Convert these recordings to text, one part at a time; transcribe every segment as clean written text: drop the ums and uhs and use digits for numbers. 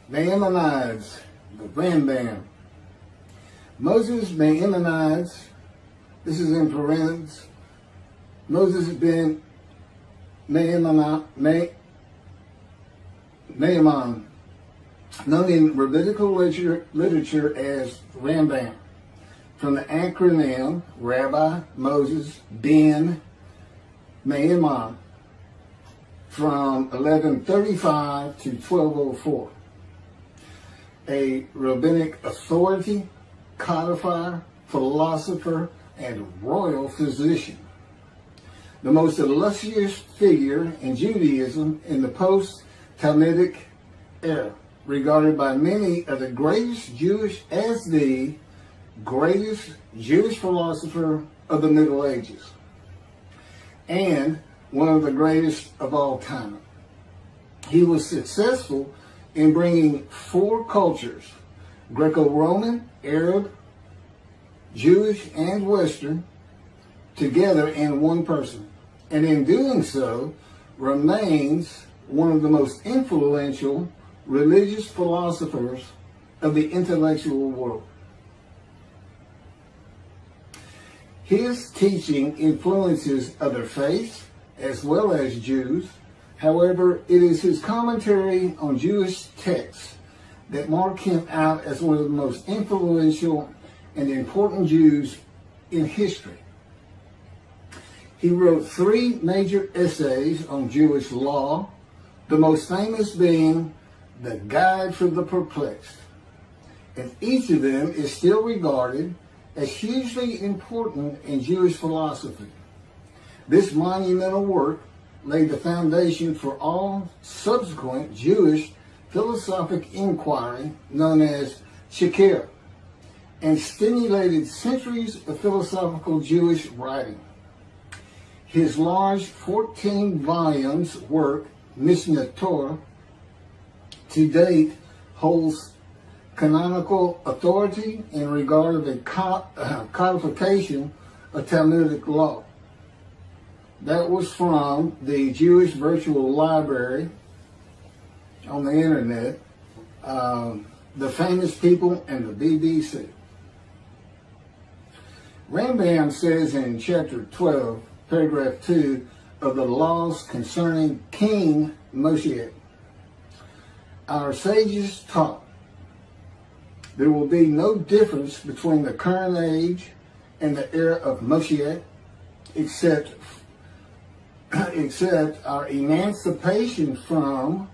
Maimonides, the Rambam. Moses Maimonides, this is in parentheses, Moses Ben Maimon, known in rabbinical literature as Rambam, from the acronym Rabbi Moses Ben Maimon, from 1135 to 1204. A rabbinic authority, codifier, philosopher, and royal physician. The most illustrious figure in Judaism in the post-talmudic era, regarded by many as the greatest Jewish philosopher of the Middle Ages, and one of the greatest of all time. He was successful in bringing four cultures, Greco-Roman, Arab, Jewish, and Western, together in one person, and in doing so remains one of the most influential religious philosophers of the intellectual world. His teaching influences other faiths as well as Jews. However, it is his commentary on Jewish texts that mark him out as one of the most influential and important Jews in history. He wrote 3 major essays on Jewish law, the most famous being The Guide for the Perplexed, and each of them is still regarded as hugely important in Jewish philosophy. This monumental work laid the foundation for all subsequent Jewish philosophic inquiry known as Chakirah, and stimulated centuries of philosophical Jewish writing. His large 14 volumes work, Mishneh Torah, to date holds canonical authority in regard of the codification of Talmudic law. That was from the Jewish Virtual Library on the internet, the famous people, and the BBC. Rambam says in chapter 12, paragraph 2 of the laws concerning King Moshiach, our sages taught there will be no difference between the current age and the era of Moshiach, except our emancipation from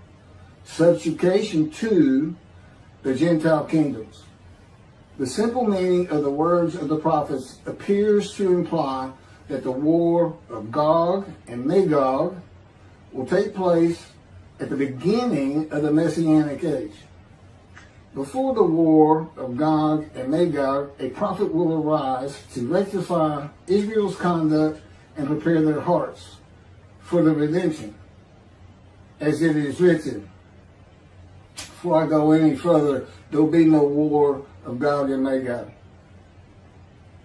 subjugation to the Gentile kingdoms. The simple meaning of the words of the prophets appears to imply that the war of Gog and Magog will take place at the beginning of the Messianic age. Before the war of Gog and Magog, a prophet will arise to rectify Israel's conduct and prepare their hearts for the redemption, as it is written. Before I go any further, there will be no war of Gog and Magog.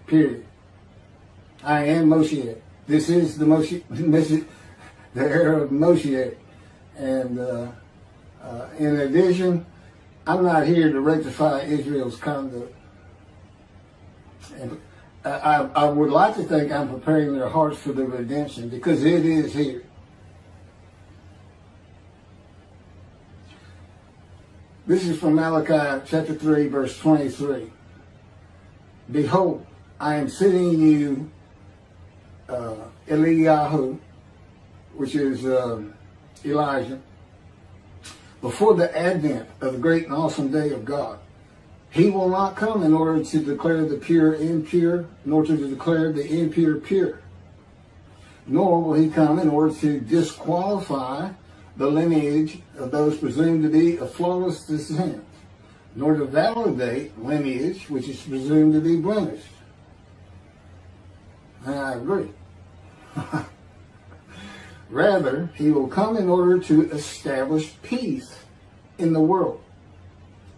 Period. I am Moshiach. This is the the era of Moshiach. And in addition, I'm not here to rectify Israel's conduct. And I would like to think I'm preparing their hearts for the redemption, because it is here. This is from Malachi chapter 3, verse 23. Behold, I am sending you Eliyahu, which is Elijah, before the advent of the great and awesome day of God. He will not come in order to declare the pure impure, nor to declare the impure pure. Nor will he come in order to disqualify the lineage of those presumed to be of flawless descent, nor to validate lineage which is presumed to be blemished. And I agree. Rather, he will come in order to establish peace in the world.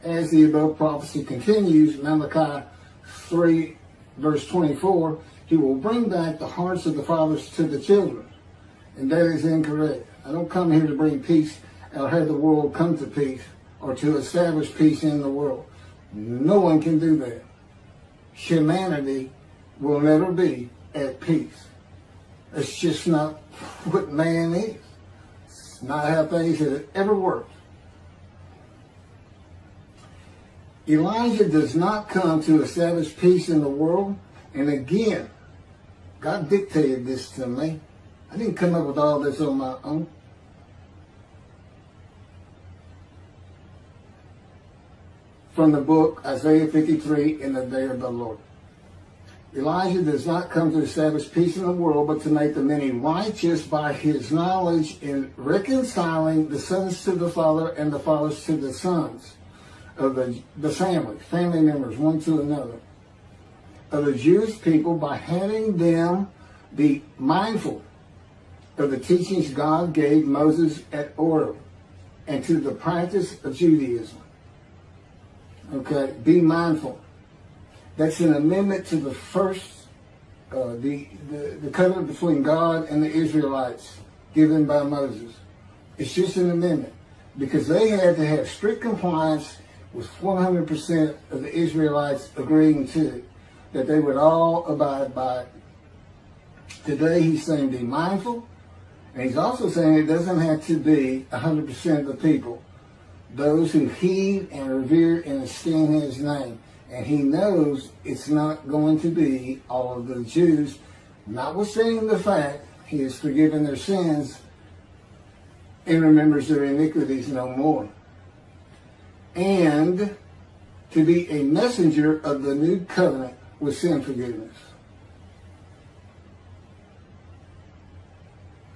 As the above prophecy continues, Malachi 3, verse 24, He will bring back the hearts of the fathers to the children. And that is incorrect. I don't come here to bring peace or have the world come to peace or to establish peace in the world. No one can do that. Humanity will never be at peace. It's just not what man is. It's not how things have ever worked. Elijah does not come to establish peace in the world. And again, God dictated this to me. I didn't come up with all this on my own. From the book Isaiah 53, In the Day of the Lord. Elijah does not come to establish peace in the world, but to make the many righteous by his knowledge in reconciling the sons to the Father and the fathers to the sons of the family members, one to another, of the Jewish people, by having them be mindful of the teachings God gave Moses at Order and to the practice of Judaism. Okay, be mindful. That's an amendment to the first, the covenant between God and the Israelites given by Moses. It's just an amendment because they had to have strict compliance with 100% of the Israelites agreeing to it, that they would all abide by it. Today he's saying be mindful, and he's also saying it doesn't have to be 100% of the people, those who heed and revere and esteem his name. And he knows it's not going to be all of the Jews, notwithstanding the fact he has forgiven their sins and remembers their iniquities no more. And to be a messenger of the new covenant with sin forgiveness.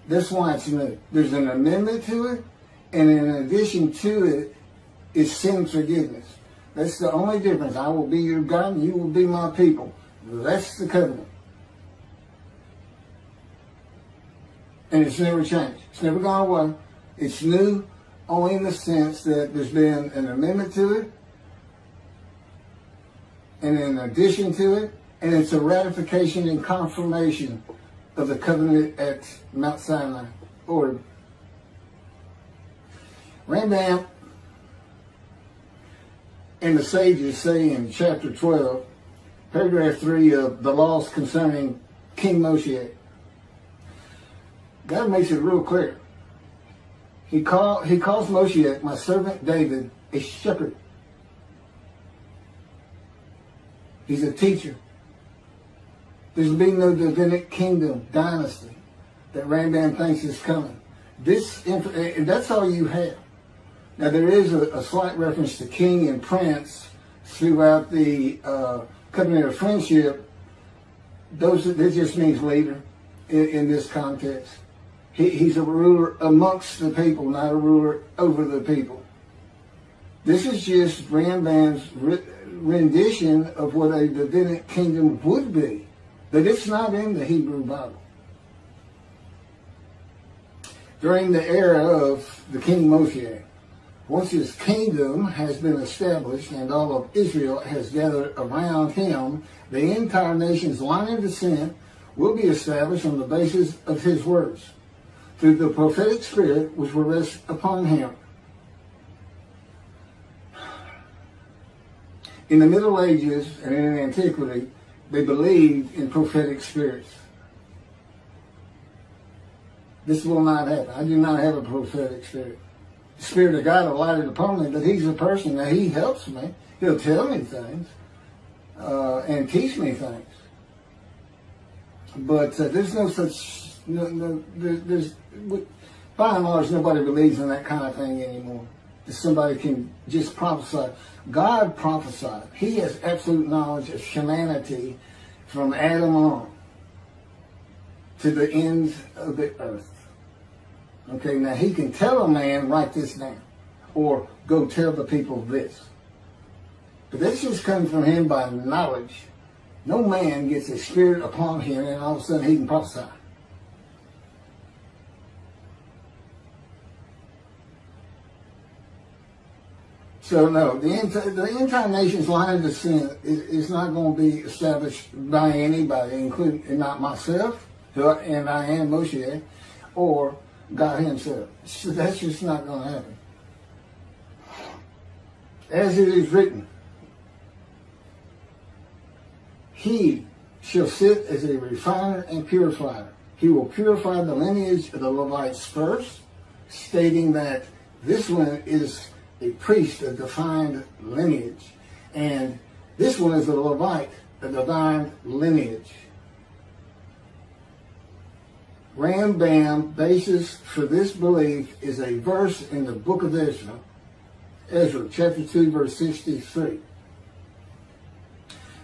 That's why it's new. There's an amendment to it, and in addition to it is sin forgiveness. That's the only difference. I will be your God and you will be my people. That's the covenant. And it's never changed. It's never gone away. It's new only in the sense that there's been an amendment to it, and in addition to it, and it's a ratification and confirmation of the covenant at Mount Sinai. Or Rambam and the sages say in chapter 12, paragraph 3 of the laws concerning King Moshiach, God makes it real clear. He calls Moshiach, my servant David, a shepherd. He's a teacher. There's been no Davidic kingdom dynasty that Rambam thinks is coming. And that's all you have. Now there is a slight reference to king and prince throughout the covenant of friendship. That just means leader in this context. He's a ruler amongst the people, not a ruler over the people. This is just Rambam's rendition of what a Davidic kingdom would be. But it's not in the Hebrew Bible. During the era of the King Moshiach, once his kingdom has been established and all of Israel has gathered around him, the entire nation's line of descent will be established on the basis of his words, through the prophetic spirit which will rest upon him. In the Middle Ages and in antiquity, they believed in prophetic spirits. This will not happen. I do not have a prophetic spirit. The Spirit of God alighted upon me, but he's a person that he helps me. He'll tell me things and teach me things. But there's no such, there's by and large, nobody believes in that kind of thing anymore. That somebody can just prophesy. God prophesied. He has absolute knowledge of humanity from Adam on to the ends of the earth. Okay, now he can tell a man, write this down, or go tell the people this. But this just comes from him by knowledge. No man gets a spirit upon him and all of a sudden he can prophesy. So no, the end time nation's line of descent is not going to be established by anybody, including not myself, and I am Moshiach, or God himself. So that's just not going to happen. As it is written, he shall sit as a refiner and purifier. He will purify the lineage of the Levites first, stating that this one is a priest, a defined lineage, and this one is a Levite, a defined lineage. Rambam basis for this belief is a verse in the book of Ezra, chapter 2, verse 63.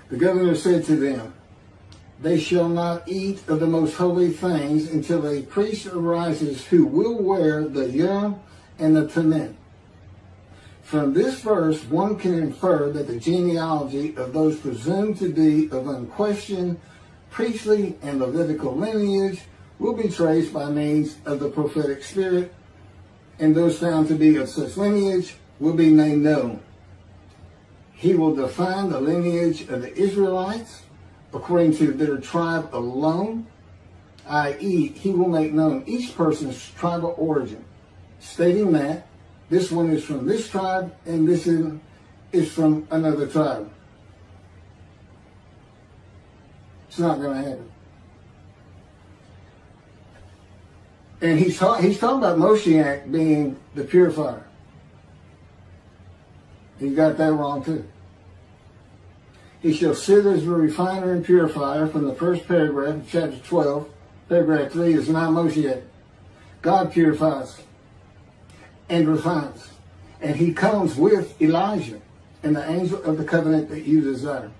The governor said to them, they shall not eat of the most holy things until a priest arises who will wear the yom and the tamim. From this verse, one can infer that the genealogy of those presumed to be of unquestioned priestly and Levitical lineage will be traced by means of the prophetic spirit, and those found to be of such lineage will be made known. He will define the lineage of the Israelites according to their tribe alone, i.e., he will make known each person's tribal origin, stating that this one is from this tribe and this is from another tribe. It's not going to happen. And he's talking about Moshiach being the purifier. He got that wrong too. He shall sit as a refiner and purifier from the first paragraph of chapter 12. Paragraph 3 is not Moshiach. God purifies and refines. And he comes with Elijah and the angel of the covenant that you desire.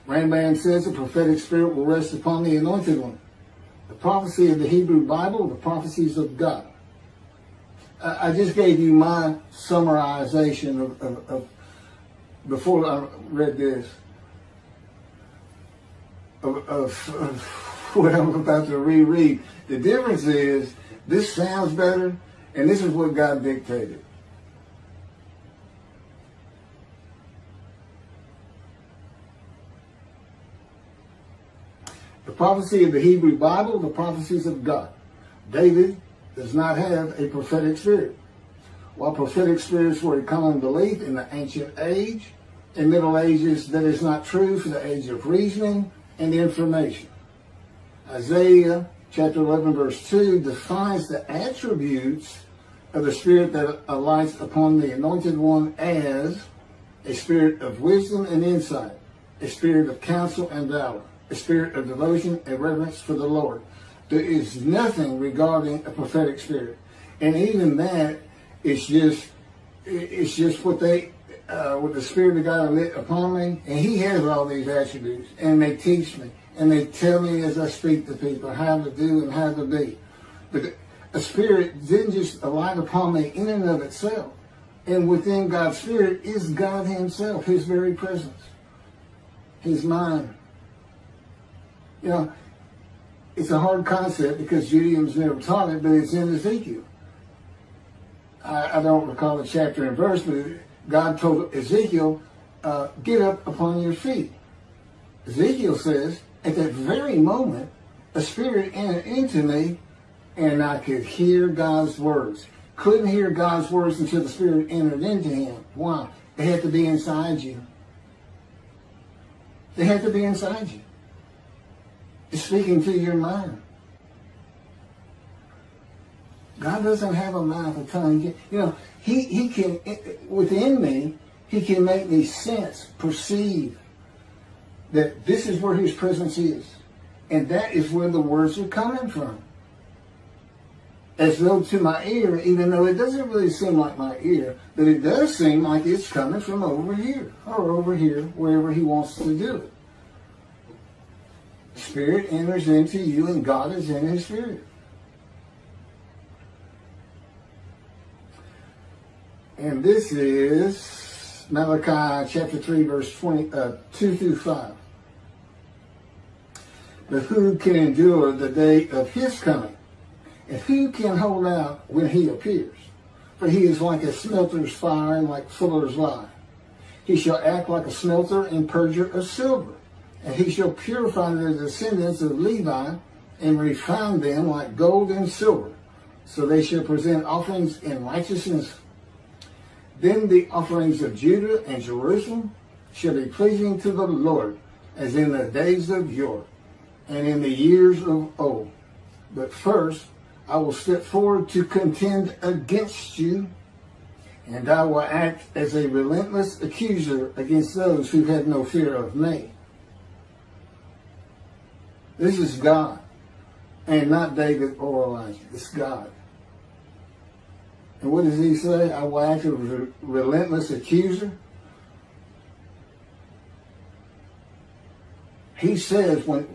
Rambam says the prophetic spirit will rest upon the anointed one. The prophecy of the Hebrew Bible, the prophecies of God. I just gave you my summarization of before I read this, of what I'm about to reread. The difference is, this sounds better, and this is what God dictated. The prophecy of the Hebrew Bible, the prophecies of God. David does not have a prophetic spirit. While prophetic spirits were a common belief in the ancient age and Middle Ages, that is not true for the age of reasoning and information. Isaiah chapter 11 verse 2 defines the attributes of the spirit that alights upon the anointed one as a spirit of wisdom and insight, a spirit of counsel and valor, a spirit of devotion and reverence for the Lord. There is nothing regarding a prophetic spirit. And even that, it's just what the Spirit of God lit upon me, and he has all these attributes, and they teach me, and they tell me as I speak to people how to do and how to be. But a spirit didn't just alight upon me in and of itself. And within God's spirit is God himself, his very presence, his mind. You know, it's a hard concept because Judaism's never taught it, but it's in Ezekiel. I don't recall the chapter and verse, but God told Ezekiel, get up upon your feet. Ezekiel says, at that very moment, a spirit entered into me, and I could hear God's words. Couldn't hear God's words until the spirit entered into him. Why? They had to be inside you. They had to be inside you. It's speaking to your mind. God doesn't have a mouth, a tongue. You know, he can, within me, he can make me sense, perceive that this is where his presence is. And that is where the words are coming from. As though to my ear, even though it doesn't really seem like my ear, but it does seem like it's coming from over here, or over here, wherever he wants to do it. Spirit enters into you, and God is in his spirit. And this is Malachi chapter 3, verse 2 through 5. But who can endure the day of his coming? And who can hold out when he appears? for he is like a smelter's fire and like fuller's lye. He shall act like a smelter and purger of silver, and he shall purify the descendants of Levi and refine them like gold and silver, so they shall present offerings in righteousness. Then the offerings of Judah and Jerusalem shall be pleasing to the Lord, as in the days of yore, and in the years of old. But first I will step forward to contend against you, and I will act as a relentless accuser against those who have no fear of me. This is God, and not David or Elijah. It's God. And what does he say? I will act as a relentless accuser. He says when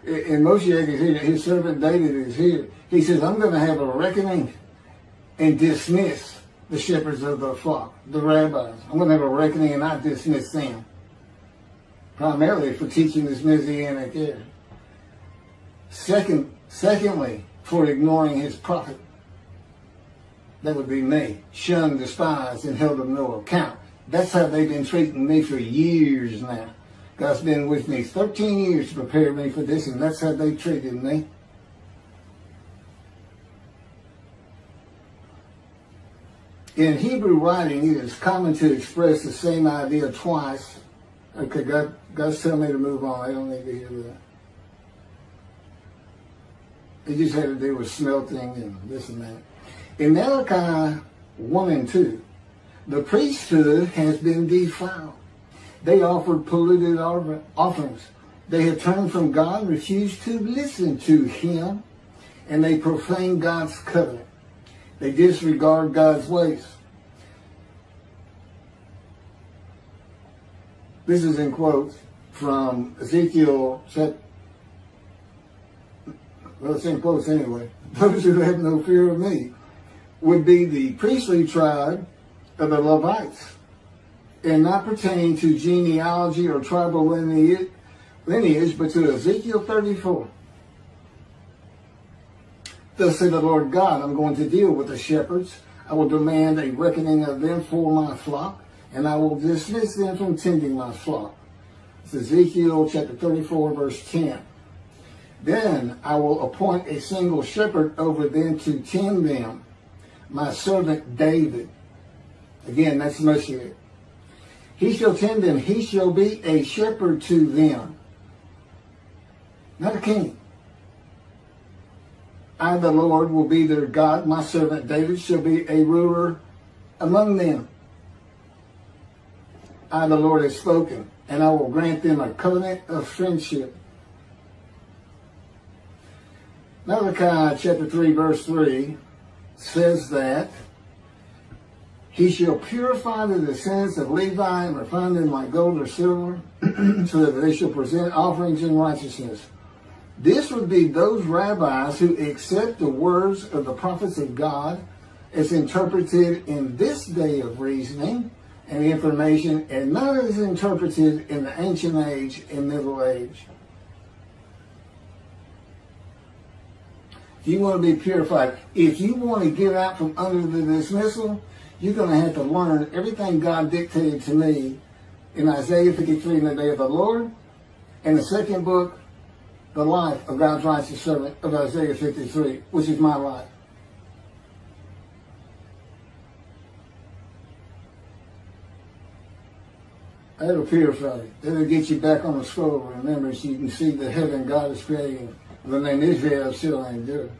Moshiach is here, his servant David is here, he says, I'm going to have a reckoning and dismiss the shepherds of the flock, the rabbis. I'm going to have a reckoning and not dismiss them, primarily for teaching this Messianic Era. Secondly, for ignoring his prophet. That would be me, shunned, despised, and held of no account. That's how they've been treating me for years now. God's been with me 13 years to prepare me for this, and that's how they treated me. In Hebrew writing, it is common to express the same idea twice. Okay, God's telling me to move on. I don't need to hear that. It just had to do with smelting and this and that. In Malachi 1 and 2, the priesthood has been defiled. They offered polluted offerings. They have turned from God, refused to listen to him, and they profane God's covenant. They disregard God's ways. This is in quotes from Ezekiel chapter. Well, it's in quotes anyway. Those who have no fear of me would be the priestly tribe of the Levites, and not pertaining to genealogy or tribal lineage, but to Ezekiel 34. Thus said the Lord God, I'm going to deal with the shepherds. I will demand a reckoning of them for my flock, and I will dismiss them from tending my flock. It's Ezekiel chapter 34, verse 10. Then I will appoint a single shepherd over them to tend them, my servant David. Again, that's Moshiach. He shall tend them. He shall be a shepherd to them. Not a king. I, the Lord, will be their God. My servant David shall be a ruler among them. I, the Lord, have spoken, and I will grant them a covenant of friendship. Malachi chapter 3, verse 3 says that he shall purify the descendants of Levi and refine them like gold or silver, so that they shall present offerings in righteousness. This would be those rabbis who accept the words of the prophets of God as interpreted in this day of reasoning and information, and not as interpreted in the ancient age and middle age. If you want to be purified, if you want to get out from under the dismissal, you're going to have to learn everything God dictated to me in Isaiah 53 in the day of the Lord, and the second book, the life of God's righteous servant of Isaiah 53, which is my life. That'll purify you. That'll get you back on the scroll of remembrance so you can see the heaven God is creating. The name Israel still ain't good.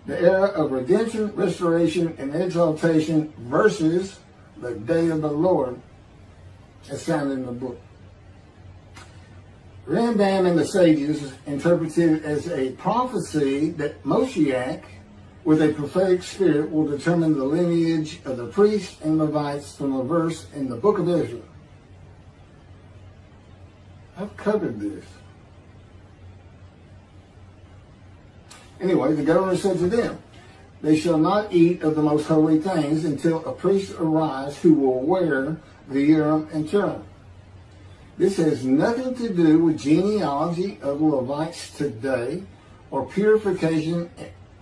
The era of redemption, restoration, and exaltation versus the day of the Lord, as found in the book. Rambam and the sages interpreted it as a prophecy that Moshiach, with a prophetic spirit, will determine the lineage of the priests and Levites from a verse in the book of Ezra. I've covered this. Anyway, the governor said to them, they shall not eat of the most holy things until a priest arise who will wear the Urim and Thummim. This has nothing to do with genealogy of Levites today or purification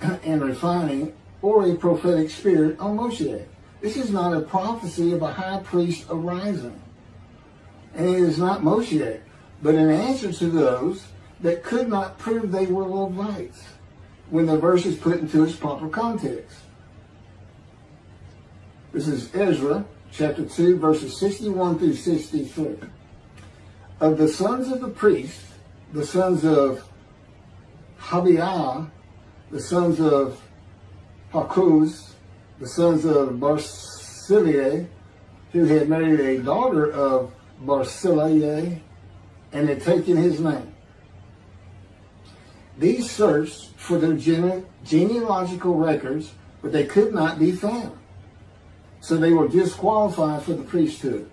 and refining, or a prophetic spirit on Moshiach. This is not a prophecy of a high priest arising. And it is not Moshiach, but an answer to those that could not prove they were Levites when the verse is put into its proper context. This is Ezra chapter 2, verses 61 through 63. Of the sons of the priests, the sons of Habiah, the sons of Hakuz, the sons of Barzillai, who had married a daughter of Barzillai and had taken his name. These searched for their genealogical records, but they could not be found. So they were disqualified for the priesthood.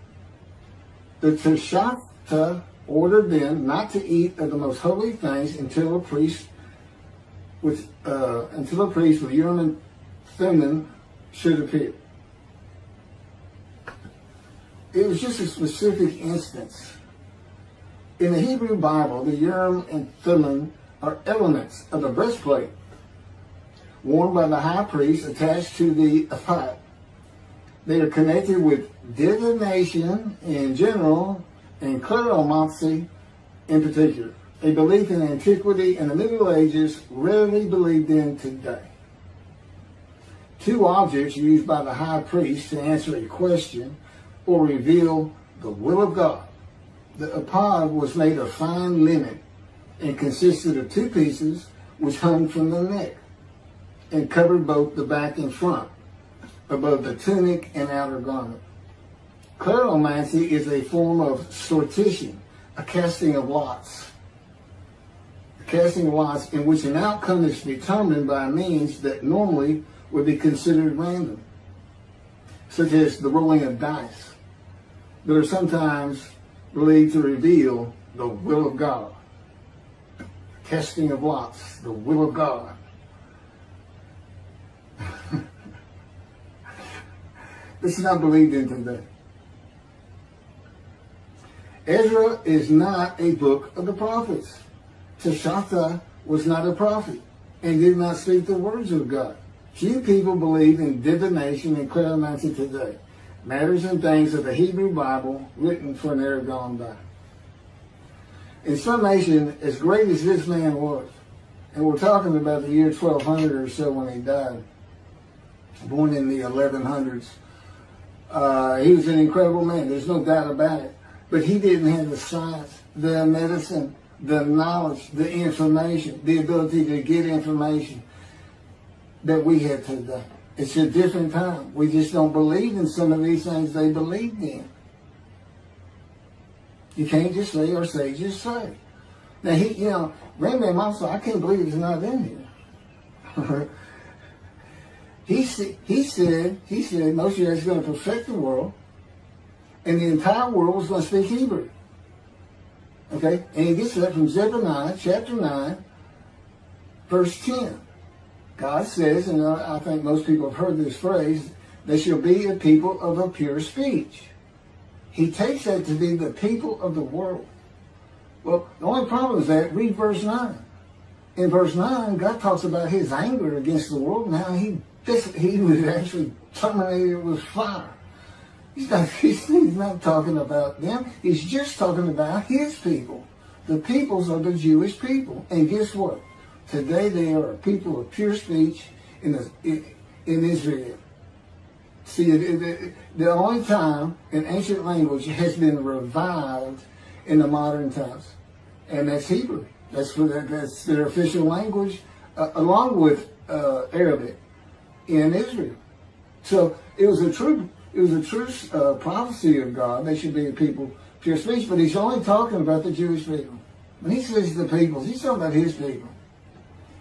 The Teshachta ordered them not to eat of the most holy things until a priest with Urim and Thummim should appear. It was just a specific instance. In the Hebrew Bible, the Urim and Thummim are elements of the breastplate worn by the high priest attached to the ephod. They are connected with divination in general and kleromancy in particular, a belief in antiquity and the Middle Ages rarely believed in today. Two objects used by the high priest to answer a question or reveal the will of God. The ephod was made of fine linen and consisted of two pieces which hung from the neck and covered both the back and front, above the tunic and outer garment. Kleromancy is a form of sortition, a casting of lots. A casting of lots in which an outcome is determined by means that normally would be considered random, such as the rolling of dice, that are sometimes believed to reveal the will of God. Casting of lots, the will of God. This is not believed in today. Ezra is not a book of the prophets. Teshachta was not a prophet and did not speak the words of God. Few people believe in divination and kleromancy today, matters and things of the Hebrew Bible written for an era gone by. In summation, as great as this man was, and we're talking about the year 1200 or so when he died, born in the 1100s, he was an incredible man. There's no doubt about it. But he didn't have the science, the medicine, the knowledge, the information, the ability to get information that we have today. It's a different time. We just don't believe in some of these things they believed in. You can't just say our sages say. Now, Rambam also, I can't believe he's not in here. He said Moshiach is going to perfect the world, and the entire world is going to speak Hebrew. Okay? And he gets that from Zephaniah chapter 9, verse 10. God says, and I think most people have heard this phrase, they shall be a people of a pure speech. He takes that to be the people of the world. Well, the only problem is that, read verse 9. In verse 9, God talks about his anger against the world and how he was actually terminated with fire. He's not talking about them. He's just talking about his people. The peoples are the Jewish people. And guess what? Today they are a people of pure speech in Israel. See, the only time an ancient language has been revived in the modern times, and that's Hebrew. That's their official language, along with Arabic in Israel. So it was a true prophecy of God. They should be a people pure speech, but he's only talking about the Jewish people. When he says the peoples, he's talking about his people.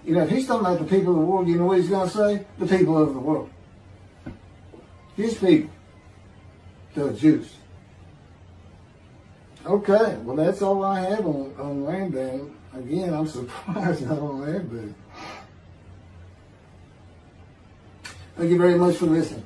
If he's talking about the people of the world, you know what he's going to say? The people of the world. His people. The Jews. Okay, well that's all I have on Rambam. Again, I'm surprised I don't have that. Thank you very much for listening.